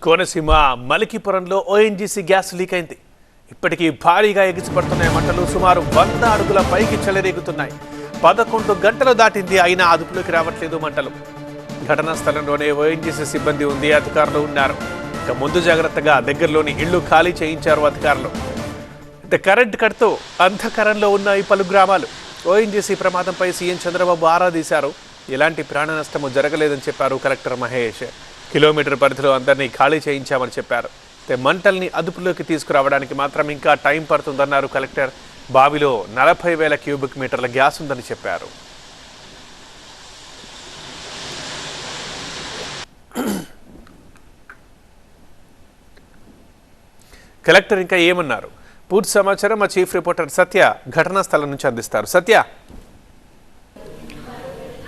Konaseema మలికిపురంలో ONGC gas leak అయింది. ఇప్పటికీ భారీగా ఎగిసిపడుతున్న మంటలు సుమారు 100 అడుగుల పైకి చెలరేగుతున్నాయి. 11 గంటలు దాటింది, అయినా అదుపులోకి రావట్లేదు మంటలు. ఘటనా స్థలంలోనే ఓఎన్జీసీ సిబ్బంది ఉంది, అధికారులు ఉన్నారు. ఇక ముందు జాగ్రత్తగా దగ్గరలోని ఇళ్లు ఖాళీ చేయించారు అధికారులు. కరెంట్ కట్తో అంధకారంలో ఉన్నాయి పలు గ్రామాలు. ఓఎన్జీసీ ప్రమాదంపై సీఎం చంద్రబాబు ఆరా తీశారు. ఎలాంటి ప్రాణ నష్టము జరగలేదని చెప్పారు కలెక్టర్ మహేష్. కిలోమీటర్ పరిధిలో అందరినీ ఖాళీ చేయించామని చెప్పారు. మంటల్ని అదుపులోకి తీసుకురావడానికి మాత్రం ఇంకా టైం పడుతుందన్నారు కలెక్టర్. బావిలో 40,000 క్యూబిక్ మీటర్ల గ్యాస్ ఉందని చెప్పారు. కలెక్టర్ ఇంకా ఏమన్నారు, పూర్తి సమాచారం మా చీఫ్ రిపోర్టర్ సత్య ఘటనా స్థలం నుంచి అందిస్తారు. సత్య,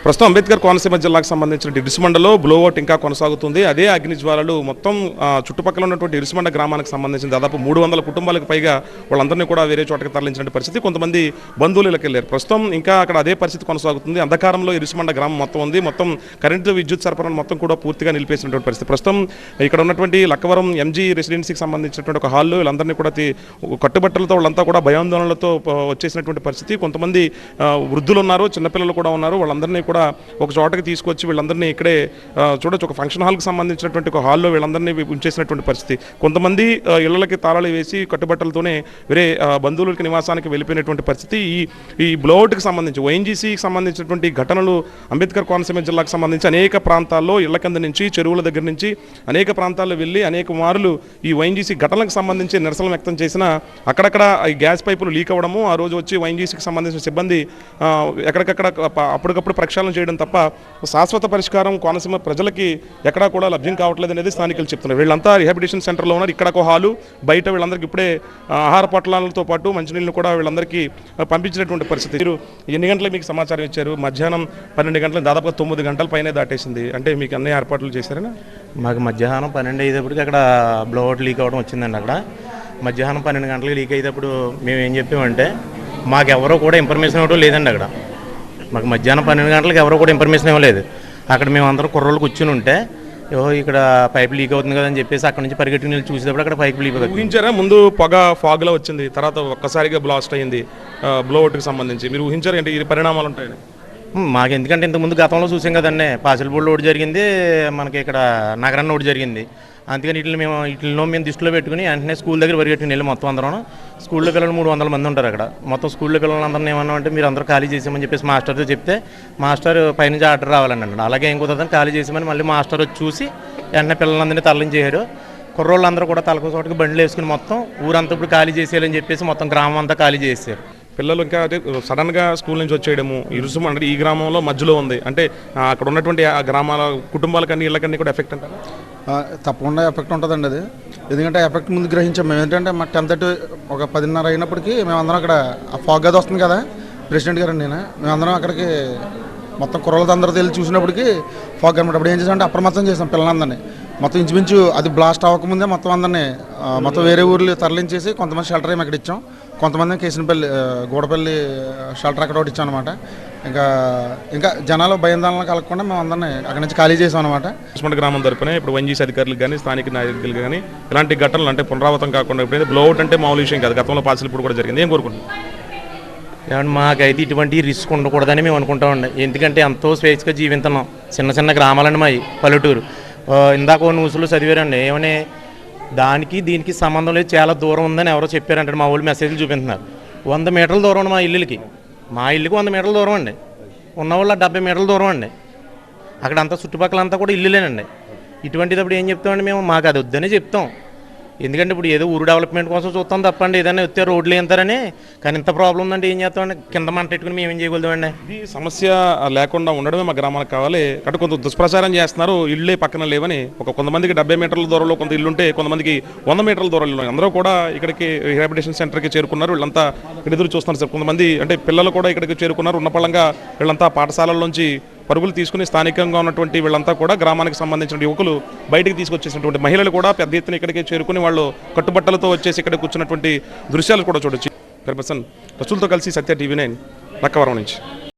ప్రస్తుతం అంబేద్కర్ కోనసీమ జిల్లాకు సంబంధించిన ఇరుసుమండలో బ్లోఅవుట్ ఇంకా కొనసాగుతుంది. అదే అగ్ని జ్వాలలు మొత్తం చుట్టుపక్కల ఉన్నటువంటి ఇరుసుమండ గ్రామానికి సంబంధించిన దాదాపు 300 కుటుంబాలకు పైగా వాళ్ళందరినీ కూడా వేరే చోటకి తరలించిన పరిస్థితి. కొంతమంది బంధువులకు వెళ్ళారు. ప్రస్తుతం ఇంకా అక్కడ అదే పరిస్థితి కొనసాగుతుంది. అంధకారంలో ఇరుసుమండ గ్రామం మొత్తం ఉంది. మొత్తం కరెంటు విద్యుత్ సరఫరాను మొత్తం కూడా పూర్తిగా నిలిపేసినటువంటి పరిస్థితి. ప్రస్తుతం ఇక్కడ ఉన్నటువంటి లక్కవరం ఎంజీ రెసిడెన్సీకి సంబంధించినటువంటి ఒక హాల్లో వీళ్ళందరినీ కూడా కట్టుబట్టలతో వాళ్ళంతా కూడా భయాందోళనలతో వచ్చేసినటువంటి పరిస్థితి. కొంతమంది వృద్ధులు ఉన్నారు, చిన్నపిల్లలు కూడా ఉన్నారు. వాళ్ళందరినీ కూడా ఒక చోటకి తీసుకొచ్చి వీళ్ళందరినీ ఇక్కడే చూడొచ్చు. ఒక ఫంక్షన్ హాల్కి సంబంధించినటువంటి ఒక హాల్లో వీళ్ళందరినీ ఉంచేసినటువంటి పరిస్థితి. కొంతమంది ఇళ్లకి తాళాలు వేసి కట్టుబట్టలతోనే వేరే బంధువులకి నివాసానికి వెళ్ళిపోయినటువంటి పరిస్థితి. ఈ బ్లోఅవుట్కి సంబంధించి ఓఎన్జీసీకి సంబంధించినటువంటి ఘటనలు అంబేద్కర్ కోనసీమ జిల్లాకు సంబంధించి అనేక ప్రాంతాల్లో ఇళ్ల కింద నుంచి చెరువుల దగ్గర నుంచి అనేక ప్రాంతాల్లో వెళ్ళి అనేక మార్లు ఈ ఓఎన్జీసీ ఘటనలకు సంబంధించి నిరసన వ్యక్తం చేసిన అక్కడక్కడ ఈ గ్యాస్ పైపులు లీక్ అవ్వడము, ఆ రోజు వచ్చి ఓఎన్జీసీకి సంబంధించిన సిబ్బంది ఎక్కడికక్కడ అప్పటికప్పుడు ప్రక్షాళన చేయడం తప్ప శాశ్వత పరిష్కారం కోనసీమ ప్రజలకి ఎక్కడా కూడా లభ్యం కావట్లేదు అనేది స్థానికులు చెప్తున్నారు. వీళ్ళంతా రిహాబిలిటేషన్ సెంటర్లో ఉన్నారు. ఇక్కడ ఒక హాలు, బయట వీళ్ళందరికీ ఇప్పుడే ఆహార పొట్లాలతో పాటు మంచినీళ్ళు కూడా వీళ్ళందరికీ పంపించినటువంటి పరిస్థితి. మీరు ఎన్ని గంటలకు మీకు సమాచారం ఇచ్చారు? మధ్యాహ్నం 12 గంటలకు, దాదాపుగా 9 గంటల పైనే దాటేసింది. అంటే మీకు అన్ని ఏర్పాట్లు చేశారనా? మాకు మధ్యాహ్నం 12 అయ్యేటప్పటికి అక్కడ బ్లోఅవుట్ లీక్ అవ్వడం వచ్చిందండి. అక్కడ మధ్యాహ్నం 12 గంటలకు లీక్ అయ్యేటప్పుడు మేము ఏం చెప్పామంటే మాకెవరో కూడా ఇన్ఫర్మేషన్ ఇవ్వడం లేదండి. అక్కడ మాకు మధ్యాహ్నం 12 గంటలకు ఎవరో కూడా ఇన్ఫర్మేషన్ ఇవ్వలేదు. అక్కడ మేము అందరం కుర్రోళ్ళు కూర్చుని ఉంటే ఇక్కడ పైప్ లీక్ అవుతుంది కదా అని చెప్పేసి అక్కడ నుంచి పరిగెట్టుకుని వెళ్ళి చూసేటప్పుడు అక్కడ పైప్ లీక్ అవుతుంది. ఊహించారా? ముందు పొగ ఫాగ్లో వచ్చింది, తర్వాత ఒక్కసారిగా బ్లాస్ట్ అయ్యింది బ్లోఅవుట్కి సంబంధించి. మీరు ఊహించారు ఏంటి ఈ పరిణామాలు ఉంటాయని? మాకు ఎందుకంటే ఇంతకుముందు గతంలో చూసాం కదండి, పాసిల్పూడిలో ఒకటి జరిగింది, మనకి ఇక్కడ నగరాన్ని ఒకటి జరిగింది. అందుకని వీటిలో మేము దృష్టిలో పెట్టుకుని వెంటనే స్కూల్ దగ్గర పరిగెట్టుకుని వెళ్ళి మొత్తం అందరం స్కూల్లో పిల్లలు 300 మంది ఉంటారు అక్కడ. మొత్తం స్కూల్లో పిల్లలందరినీ ఏమన్నా అంటే మీరు అందరూ ఖాళీ చేసామని చెప్పేసి మాస్టర్తో చెప్తే మాస్టర్ పైనుంచి ఆర్డర్ రావాలండి. అలాగే ఏం కుదరదని ఖాళీ చేసామని మళ్ళీ మాస్టర్ వచ్చి చూసి వెంటనే పిల్లలందరినీ తరలించేశారు. కుర్రోళ్ళందరూ కూడా తలకు చోటకి బండ్లు వేసుకుని మొత్తం ఊరంతా ఇప్పుడు ఖాళీ చేసేయాలని చెప్పేసి మొత్తం గ్రామం అంతా ఖాళీ చేశారు. పిల్లలు ఇంకా అంటే సడన్గా స్కూల్ నుంచి వచ్చేయడము, ఇరుసుమ అంటే ఈ గ్రామంలో మధ్యలో ఉంది అంటే అక్కడ ఉన్నటువంటి ఆ గ్రామాల కుటుంబాలకన్నీ ఇళ్ళకన్నీ కూడా ఎఫెక్ట్ అంటారు? తప్పకుండా ఎఫెక్ట్ ఉంటుందండి. అది ఎందుకంటే ఎఫెక్ట్ ముందు గ్రహించాం మేము. ఏంటంటే మా 10:30 ఒక 10:30 అయినప్పటికీ మేమందరం అక్కడ ఆ ఫాగ్ అది వస్తుంది కదా, ప్రెసిడెంట్ గారు నేను మేమందరం అక్కడికి మొత్తం కుర్రలతో అందరితో వెళ్ళి చూసినప్పటికీ ఫాగ్ అనమాట. అప్పుడు ఏం చేసామంటే అప్రమత్తం చేసాం పిల్లలందరినీ. మొత్తం ఇంచుమించు అది బ్లాస్ట్ అవ్వకముందే మొత్తం అందరినీ మొత్తం వేరే ఊర్లు తరలించేసి కొంతమంది షెల్టర్ ఏమి అక్కడ ఇచ్చాం, కొంతమంది కేసినపల్లి గూడపల్లి షెల్టర్ అక్కడ ఒకటి ఇచ్చాం అనమాట. ఇంకా జనాలు భయాందోళన కలగకుండా మేము అందరినీ అక్కడి నుంచి ఖాళీ చేసాం అనమాట. ఇరుసుమండ గ్రామం తరపున ఇప్పుడు ఓఎన్జీసీ అధికారులకు కానీ స్థానిక నాయకులు కానీ ఇలాంటి ఘటనలు అంటే పునరావృతం కాకుండా ఇప్పుడు బ్లోఅవుట్ అంటే మామూలు విషయం కాదు, గతంలో పాసిల్పూడి కూడా జరిగింది. ఏం కోరుకుంటున్నాం? ఏమంటే మాకైతే ఇటువంటి రిస్క్ ఉండకూడదని మేము అనుకుంటామండి. ఎందుకంటే ఎంతో స్వేచ్ఛగా జీవిస్తున్నాం. చిన్న చిన్న గ్రామాలండి మావి, పల్లెటూరు. ఇందాక న్యూస్లో చదివారండి ఏమని దానికి దీనికి సంబంధం లేదు, చాలా దూరం ఉందని ఎవరో చెప్పారంటే మా వాళ్ళు మెసేజ్లు చూపిస్తున్నారు. 100 మీటర్ల దూరం అండి మా ఇల్లుకి. మా ఇల్లుకి 100 మీటర్ల దూరం అండి. ఉన్నవాళ్ళ 70 మీటర్ల దూరం అండి. అక్కడ అంతా చుట్టుపక్కలంతా కూడా ఇల్లులేనండి. ఇటువంటిదప్పుడు ఏం చెప్తామండి మేము? మాకు అది వద్దనే చెప్తాం. ఎందుకంటే ఇప్పుడు ఏదో ఊరు డెవలప్మెంట్ కోసం చూస్తాం తప్పండి, ఏదైనా వస్తే రోడ్లు వేస్తారని. కానీ ఇంత ప్రాబ్లం ఉందంటే ఏం చేస్తామండి? కింద మంట పెట్టుకుని మేము ఏం చేయగలుగుతామండి? ఈ సమస్య లేకుండా ఉండడమే మా గ్రామాలకు కావాలి. అంటే కొంత దుష్ప్రచారం చేస్తున్నారు, ఇళ్ళే పక్కన లేవని. కొంతమందికి 70 మీటర్ల దూరంలో కొంత ఇల్లు ఉంటే కొంతమందికి 100 మీటర్ల దూరంలో అందరూ కూడా ఇక్కడికి రిహాబిలిటేషన్ సెంటర్కి చేరుకున్నారు. వీళ్ళంతా ఎదురు చూస్తున్నారు సార్. కొంతమంది అంటే పిల్లలు కూడా ఇక్కడికి చేరుకున్నారు. ఉన్న పళ్ళంగా వీళ్ళంతా పాఠశాలల్లోంచి పరుగులు తీసుకుని స్థానికంగా ఉన్నటువంటి వీళ్ళంతా కూడా గ్రామానికి సంబంధించిన యువకులు బయటకు తీసుకొచ్చేసినటువంటి మహిళలు కూడా పెద్ద ఎత్తున ఇక్కడికి చేరుకుని వాళ్ళు కట్టుబట్టలతో వచ్చేసి ఇక్కడ కూర్చున్నటువంటి దృశ్యాలు కూడా చూడొచ్చు. రసూల్తో కలిసి సత్య TV9 లక్కవరం నుంచి.